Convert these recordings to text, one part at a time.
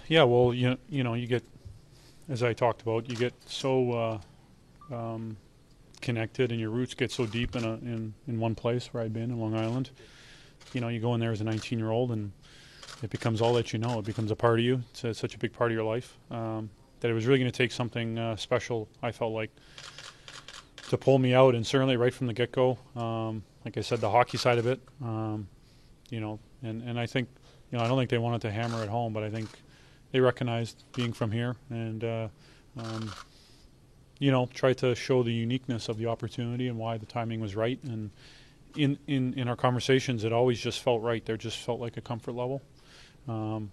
Yeah, well, you get, as I talked about, you get so connected, and your roots get so deep in one place where I'd been in Long Island. You go in there as a 19-year-old, and it becomes all that you know. It becomes a part of you. It's such a big part of your life that it was really going to take something special, I felt like, to pull me out. And certainly right from the get-go, like I said, the hockey side of it, and I think, I don't think they wanted to hammer it home, but I think they recognized being from here and, tried to show the uniqueness of the opportunity and why the timing was right. And in our conversations, it always just felt right. There just felt like a comfort level. And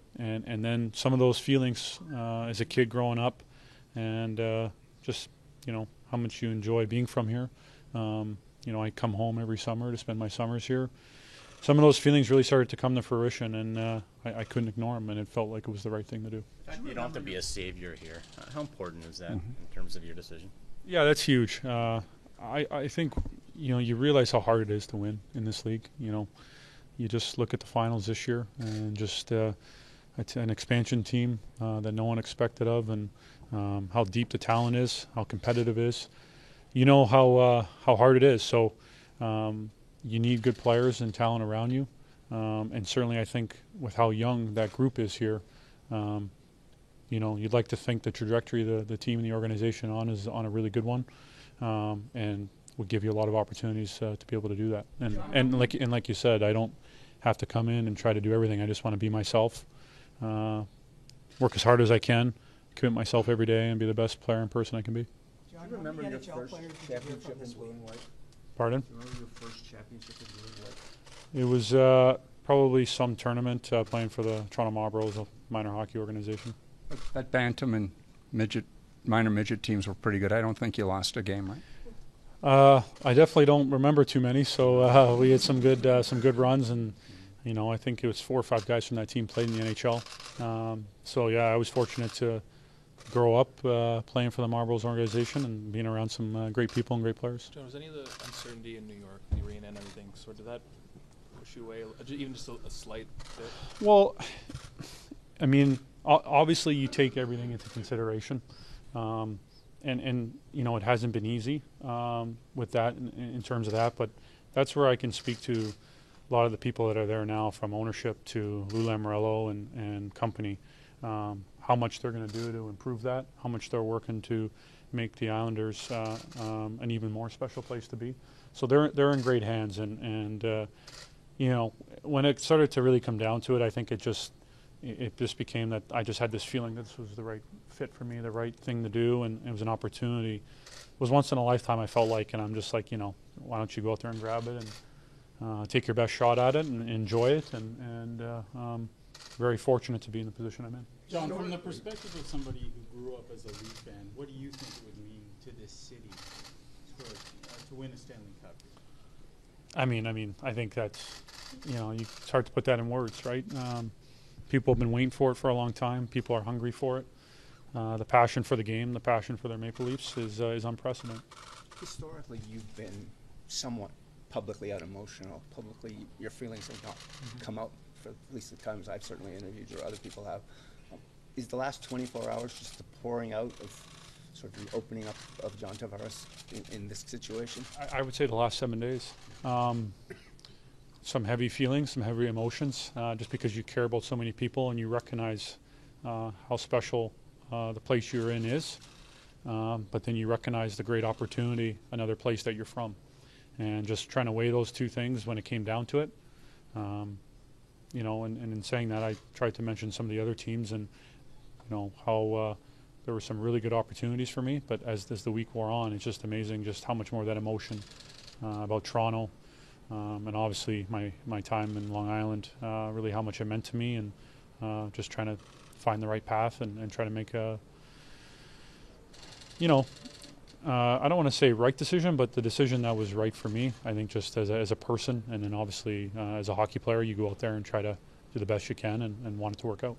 then some of those feelings as a kid growing up and just, how much you enjoy being from here. I come home every summer to spend my summers here. Some of those feelings really started to come to fruition, and I couldn't ignore them, and it felt like it was the right thing to do. You don't have to be a savior here. How important is that in terms of your decision? Yeah, that's huge. I think, you realize how hard it is to win in this league. You just look at the finals this year, and just it's an expansion team that no one expected of, and how deep the talent is, how competitive it is. How hard it is. So you need good players and talent around you. And certainly I think with how young that group is here, you'd like to think the trajectory the team and the organization is on a really good one, and would give you a lot of opportunities to be able to do that. And like you said, I don't have to come in and try to do everything. I just want to be myself, work as hard as I can, commit myself every day, and be the best player and person I can be. Do you remember your first championship in blue and white? Pardon? Do you remember your first championship in blue and white? It was probably some tournament playing for the Toronto Marlboros, a minor hockey organization. That bantam and minor midget teams were pretty good. I don't think you lost a game, right? I definitely don't remember too many. So we had some good runs, and I think it was 4 or 5 guys from that team played in the NHL. So yeah, I was fortunate to grow up playing for the Marlboros organization and being around some great people and great players. John, was any of the uncertainty in New York, the arena and everything, sort of that push you away, even just a slight bit? Well, I mean, obviously you take everything into consideration, and it hasn't been easy with that in terms of that, but that's where I can speak to a lot of the people that are there now, from ownership to Lou Lamoriello and company, how much they're going to do to improve that, how much they're working to make the Islanders an even more special place to be. So they're in great hands, and when it started to really come down to it, I think it just became that I just had this feeling that this was the right fit for me, the right thing to do, and it was an opportunity. It was once in a lifetime, I felt like, and I'm just like, why don't you go out there and grab it and take your best shot at it and enjoy it, and very fortunate to be in the position I'm in. John, from the perspective of somebody who grew up as a Leaf fan, what do you think it would mean to this city to win a Stanley Cup? I think that's, it's hard to put that in words, right? People have been waiting for it for a long time. People are hungry for it. The passion for the game, the passion for their Maple Leafs is unprecedented. Historically, you've been somewhat publicly emotional. Publicly, your feelings have not come out, for at least the times I've certainly interviewed you or other people have. Is the last 24 hours just the pouring out of sort of the opening up of John Tavares in this situation? I would say the last 7 days. Some heavy feelings, some heavy emotions, just because you care about so many people and you recognize how special the place you're in is. But then you recognize the great opportunity, another place that you're from. And just trying to weigh those two things when it came down to it. And in saying that, I tried to mention some of the other teams and, how there were some really good opportunities for me. But as the week wore on, it's just amazing just how much more of that emotion about Toronto, and obviously my time in Long Island, really how much it meant to me, and just trying to find the right path and try to make a, I don't want to say right decision, but the decision that was right for me. I think just as a person, and then obviously as a hockey player, you go out there and try to do the best you can and want it to work out.